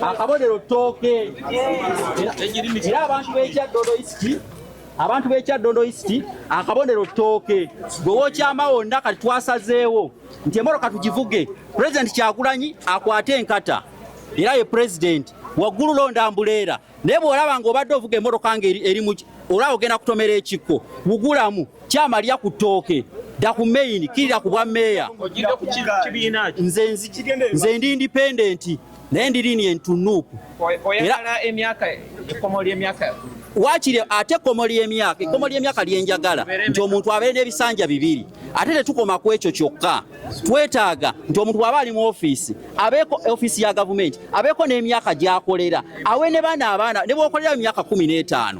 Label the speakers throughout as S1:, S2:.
S1: akabonero ttooke era abantu b'ekyaddondo East akabonero ttooke gwe wokyama wonna kati twasazeewo nti emmotoka tugivuge President Kyagulanyi akwate enkata era ye President waggulu londa ambuleera naye bw'olaba ng'obadde ovuga emmotoka nga eri olaba ogenda kutomera ekikko bugulamu kyamalya ku ttooke dda ku main kirira ku bwa meeya nze ndi independent naye ndiriini entunuupu wakiri ate ekkomo ly'emyaka lyenjagala nti omuntu abeere n'ebisanja bibiri ate tetukoma ku ekyo kyokka twetaaga nti omuntu bw'aba ali mu ofiisi abeeko ofiisi ya gavumenti abeeko n'emyaka gy'akolera awe ne abaana ne bw'okolera emyaka 15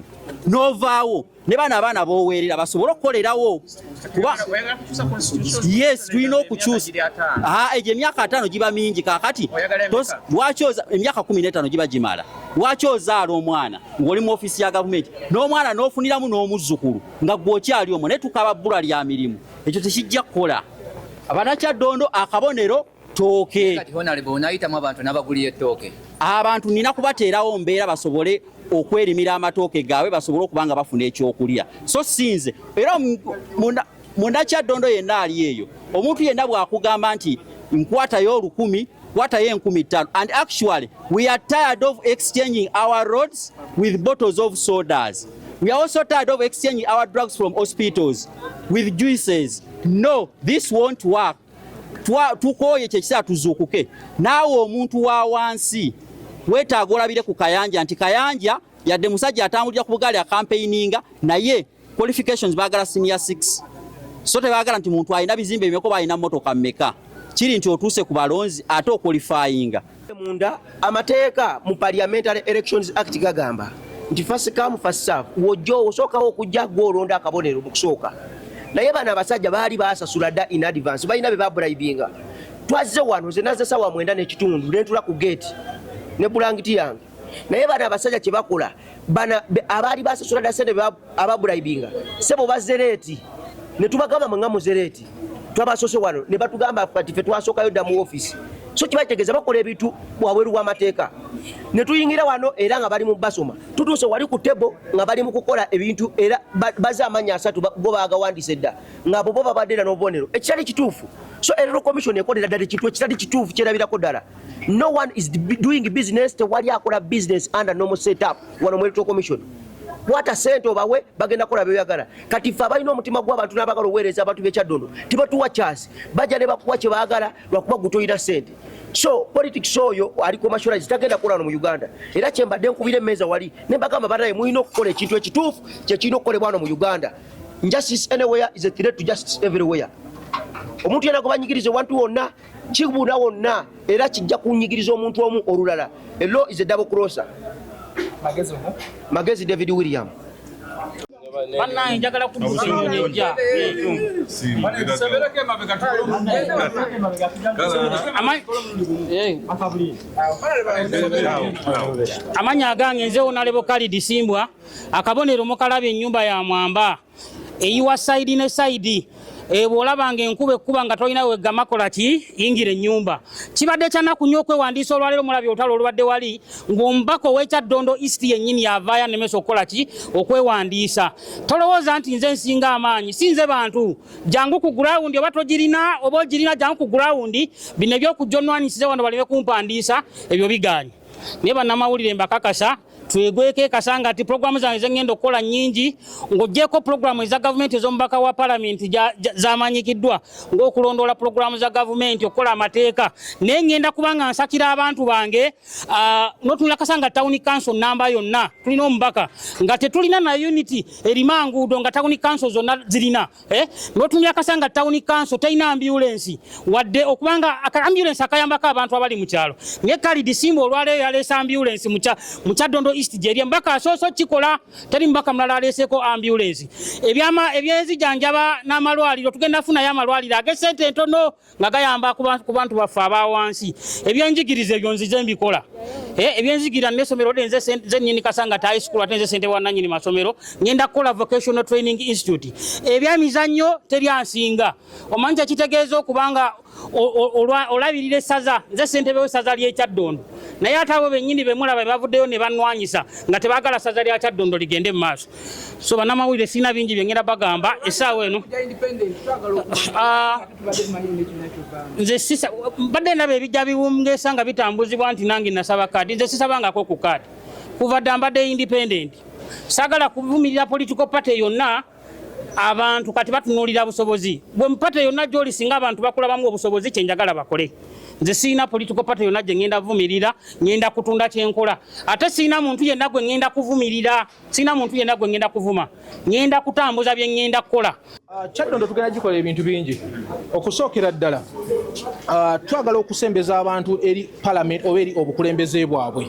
S1: n'ovaawo ne abaana b'oweerera basobole okukolerawo yes tulina okukyusa egyo emyaka 5 giba mingi kaakati lwaki emyaka 15 giba gimala lwaki ozaala omwana ng'oli mu ofiisi ya gavumenti n'omwana n'ofuniramu n'omuzzukulu nga gw'okyali omwo naye tukaba bbula lya mirimu ekyo tekijja kukola Abannakyaddondo akabonero ttooke abantu nina kubateerawo mbeera basobole okwerimira amatooke gaabwe basobole okuba nga bafuna ekyokulya so sinze era munnakyaddondo yenna ali eyo omuntu yenna bw'akugamba nti nkwatayo 10,000 kwatayo 15,000 and actually we are tired of exchanging our roads with bottles of sodas. We are also tired of exchanging our drugs from hospitals with juices. No, this won't work. Tukoye kyekisa tuzuukuke naawe omuntu wa wansi weetaaga olabire ku Kayanja nti Kayanja yadde musajja atambulira ku bugaali akampeininga naye qualifications baagala senior 6 so tebaagala nti muntu alina bizimbe bimeko alina mmotoka mmeka kiri nti otuuse ku balonzi ate okwalifyinga
S2: munda amateeka mu Parliamentary Elections Act gagamba nti first come first serve wojjo osookawo okujja gw'olonda akabonero mu kusooka naye bano abasajja baali baasasula dda in advance balina be babribinga twazze wano nze nazze sawa 9 n'ekitundu nentula ku gate ne bulangiti yange naye bano abasajja kye bakola abaali baasasula dda sente ababribinga sebo bazzereeti ne tubagamba mwenga muzereeti twabasose wano ne batugamba kati ffe twasookayo dda mu ofiisi so kibategeeza bakola ebintu wabweru w'amateeka ne tuyingira wano era nga bali mu basoma tutuuse wali ku tebo nga bali mu kukola ebintu era baze amanya 3 go baagawandiise dda ng'abo bo babadde era n'obubonero ekitali kituufu so Electoral Commission ekolera ddala ekintu ekitali kituufu kyerabirako ddala no one is doing business tewali akola business under normal setup wano mu Electoral Commission kwata sente obawe bagenda kola byoyagala kati ffe abalina omutima gw'abantu n'abagala oweereza abantu b'ekyaddondo tibatuwa chance bajja ne bakuwa kye baagala lwakuba gutoyina sente so politics oyo ali commercialize tagenda kola no mu Uganda era kyembadde nkubira emmeeza wali ne bagamba banaye mulina okukola ekintu ekituufu kye kirina okukolebwa no mu Uganda. Justice anywhere is a threat to justice everywhere. Omuntu yana kubanyigiriza wantu wonna kibuna wonna era kijja kunyigiriza omuntu omu olulala. A law is a double crosser. Magezi David William.
S3: Bana njagala kubuuza nyonyeja. Amanya agange nze onalebo kali disimbwa akabonero mukalabye ennyumba ya mwamba eyiwa side ne side bw'olabanga enkuba ekkuba nga tolina weggamakola ki yingira ennyumba kibadde kyanaku nnyo okwewandiisa olwaleero mulabye olutalo olubadde wali ng'omubaka ow'Ekyaddondo East yennyini yavaayo anemesa okukola ki okwewandiisa tolowooza nti nze nsinga amaanyi si nze bantu jangu ku gurawundi oba togirina oba ogirina jangu ku gurawundi bino ebyokujja onnwanisize wano baleme kumpandiisa ebyo bigaanyi naye bannamawulire mbakakasa twegweko ekasanga ati programu zange zengenda okukola nnyingi ng'oggyeko programu eza gavumenti ez'omubaka wa palamenti zamanyikiddwa ng'okulondoola programu za gavumenti okukola amateeka naye ngenda kubanga nsakira abantu bange n'otunula kasanga town council namba yonna tulina omubaka nga tetulina na unity erima nguudo nga town council zonna zirina n'otunula kasanga town council terina ambulance wadde okubanga ambulance akayambako abantu abali mu kyalo naye kali disimba olwaleero yaleesa ambulance mu Kyaddondo East jeri mbaka soso kikola teri mbaka mlala aleseko ambulance ebyenzijanjaba n'amalwaliro tugenda funa ya malwaliro agesente ntono nga gayamba ku bantu baffe abawansi ebyenjigirize byonzize mbikola ebyenzigira n'essomero denze zennyini kasanga high school atenze sente wananyini masomero ngenda kukola vocational training institute ebyamizannyo teri ansinga omanja kitegeeza okubanga olabirire saza nze sente bewe saza ly'Ekyaddondo naye ate abo bennyini bemulaba bavuddeyo ne bannwanyisa nga tebaagala ssaza lya Kyaddondo ligende mu maaso. So bannamawulire sirina bingi bye ngenda bagamba essaawa eno. Nze sisa mbadde ndaba ebijja biwungeesa nga bitambuzibwa nti nange nasaba kaadi. Nze sisabangako ku kaadi kuva dda mbadde independent. Saagala kuvumirira political party yonna abantu kati batunuulira busobozi. Bwe mpate yonna gy'oli singa abantu bakulabamu obusobozi kye njagala bakole. Nze siina political party yonna gye ngenda vumirira, ngenda kutunda kyenkola. Ate siina muntu yenna gwe ngenda kuvumirira, siina muntu yenna gwe ngenda kuvuma. Ngenda kutambuza bye ngenda kukola.
S4: Kyaddondo tugenda gikola ebintu bingi. Okusookera ddala twagala okusembeza abantu eri parliament oba eri obukulembeze bwabwe.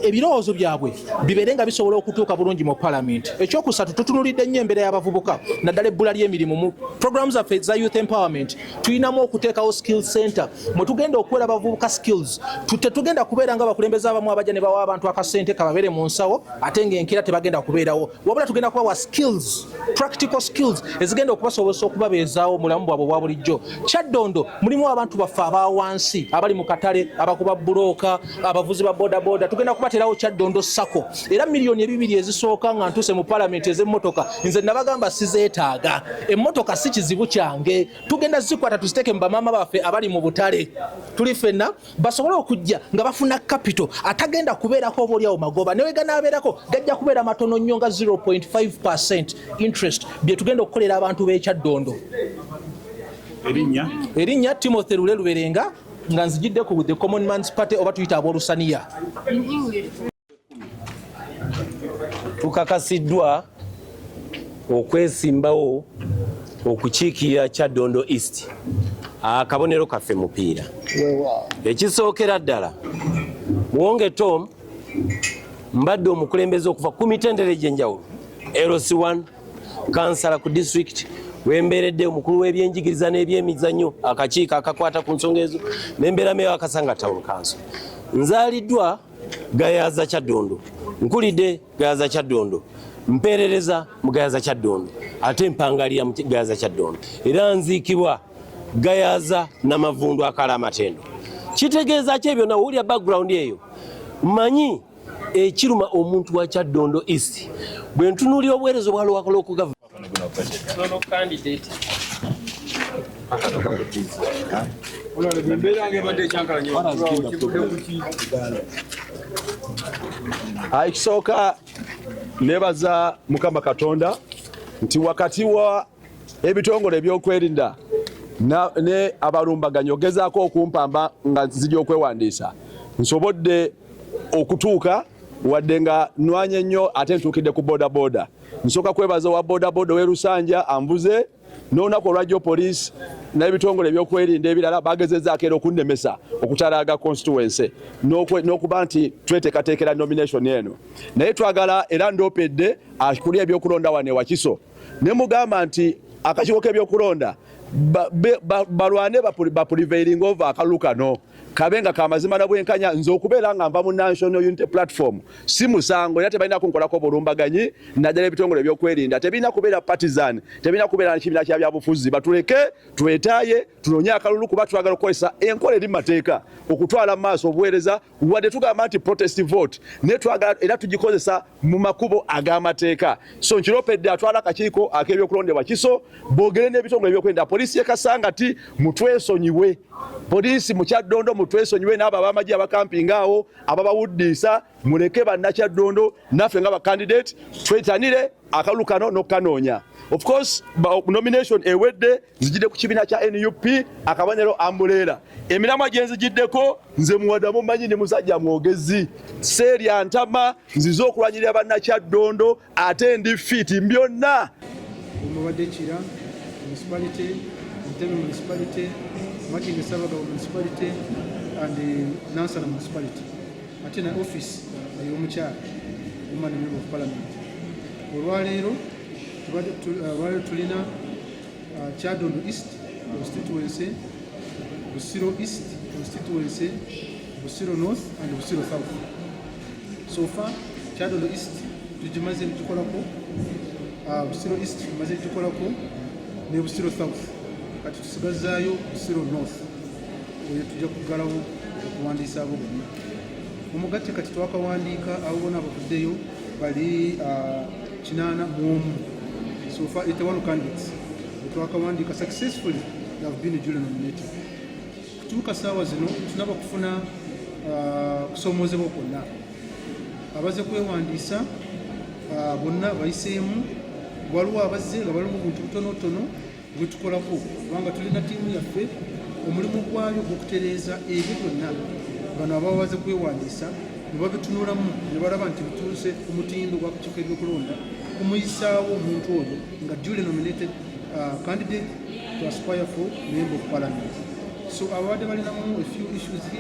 S4: Ebirowoozo byabwe bibeere nga bisobola okutuuka bulungi mu parliament. Ekyokusatu tutunulidde nnyo embeera y'abavubuka naddala ebbula ly'emirimu mu programs zaffe za youth empowerment. Tulinamu okuteekawo skills center mwe tugenda okuwera abavubuka skills. Tetugenda kubeera nga abakulembeze abamu abajja ne bawa abantu akasente kababeere mu nsawo ate ng'enkira tebagenda kubeerawo. Wabula tugenda kubawa skills, practical skills ezigenda okubasobozesa okubabeezaawo mulamu bwabwe obwa bulijjo. Kyaddondo mulimu abantu baffe abawansi abali mu katale, abakuba bulooka, abavuzi ba bodaboda. Tugenda kubaterawo Kyaddondo Sacco era miliyoni 2 ezisooka nga ntuse mu parliament ez'emmotoka nze nabagamba sizeetaaga. Emmotoka si kizibu kyange, tugenda zikwata tuziteeke mu bamaama baffe abali mu butale tuli ffenna basobole okujja nga bafuna capital atagenda kubeerako obaoliawo magoba newe ganaabeerako gajja kubeera matono nnyo nga 0.5% interest bye tugenda okukolera abantu b'e Kyaddondo. Erinnya Timothy Lule Luberenga nga nzijidde ku the Common Man's Party oba tuyita ab'olusaniya.
S5: Tukakasiddwa okwesimbawo okukiikirira Kyaddondo East akabonero kaffe mupiira. Ekisookera ddala Muwonge Tom mbadde omukulembeze okuva ku mitendera egy'enjawulo LC1 kansala ku district wembeeredde omukulu w'ebyenjigiriza n'ebyemizannyo akakiiko akakwata ku nsonga ezo nembeera meeyo Akasanga Town Council. Nzaaliddwa Gayaza Kyaddondo, nkulidde Gayaza Kyaddondo, mpeerereza mu Gayaza Kyaddondo ate mpangalira mu Gayaza Kyaddondo era nziikibwa Gayaza Namavundu akala amatendo. Kitegeeza ki ebyo nawulira background eyo mmanyi ekiruma omuntu wa Kyaddondo East bwe ntunuulira obuweereza bwa local government.
S6: Ekisooka nebaza Mukama Katonda nti wakati wa ebitongole ebyokwerinda ne abalumbaganyo gezaako okumpamba nga nzija okwewandiisa nsobodde okutuuka wadde nga nwanye nnyo ate ntuukidde ku bodaboda. Nsooka kwebaza wa bodaboda w'e Lusanja ambuze n'olunaku olwajjo poliisi n'ebitongole ebyokwerinda ebirala bagezezaako era okunnemesa okutalaaga constituency n'okuba nti tweteekateekera nomination eno. Naye twagala era ndoopedde akuli ebyokulonda wano e Wakiso ne mugamba nti akakiiko k'ebyokulonda balwane bapuliveiring over akalulu kano kabe nga kamazima na bwenkanya nze okubeera nga nva mu National Unity Platform si musango era tebalina kunkolako bulumbaganyi naddala ebitongole ebyokwerinda tebirina kubeera partisan tebirina kubeera n'ekibiina kya byabufuzi batuleke twetaaye tunonye akalulu kuba twagala okukozesa enkola eri mateeka okutwala mu maaso obuweereza wadde tugamba nti protest vote naye twagala era tugikozesa mu makubo ag'amateeka. So nkiroopedde atwala akakiiko ak'ebyokulonda e Wakiso boogere n'ebitongole ebyokwerinda poliisi y'e Kasangati mutwesonyiwe poliisi mu Kyaddondo mutwesonyiwe n'abo ab'amagye abakampinga awo ababawuddiisa muleke bannakyaddondo naffe nga bakandidate twetanire akalulu kano n'okukanoonya. Of course nomination ewedde nzijidde ku kibiina kya NUP akabonero Ambuleera emiramwa gye nzijiddeko nze muwadamu mmanyi ni musajja mwogezi seerya ntama nzize okulwanyirira bannakyaddondo ate ndi fiti mbyonna.
S7: Mubadde Kira municipality, Nteme municipality, Makinge Savaga municipality and Nansana municipality. Ate na office y'omukyala woman member of parliament. Olwaleero tulina Kyaddondo East constituency, Busiro East constituency, Busiro North and Busiro South. So far Kyaddondo East tugimaze tukolako, Busiro East tumaze tukolako ne Busiro South kati tusigazaayo Busiro North oyo tujja kugalawo okuwandiisa abo bonna. Omugatte kati twakawandiika abo bonna abavuddeyo bali 81. So far 81 candidates twakawandiika successfully have been duly nominated. Kutuuka saawa zino tunaba kufuna kusoomoozebwa kwonna. Abaze kwewandiisa bonna bayiseemu, waliwo abazze nga balimu buntu butonotono bwe tukolako kubanga tulina ttiimu yaffe omulimu gwayo gw'okutereeza ebyo byonna bano ababa baze kwewandiisa ne babitunulamu ne balaba nti bituuse ku mutindo gwa kukiiko ebyokulonda kumuyisaawo omuntu oyo nga duly nominated candidate to aspire for member of parliament. So abadde balinamu a few issues here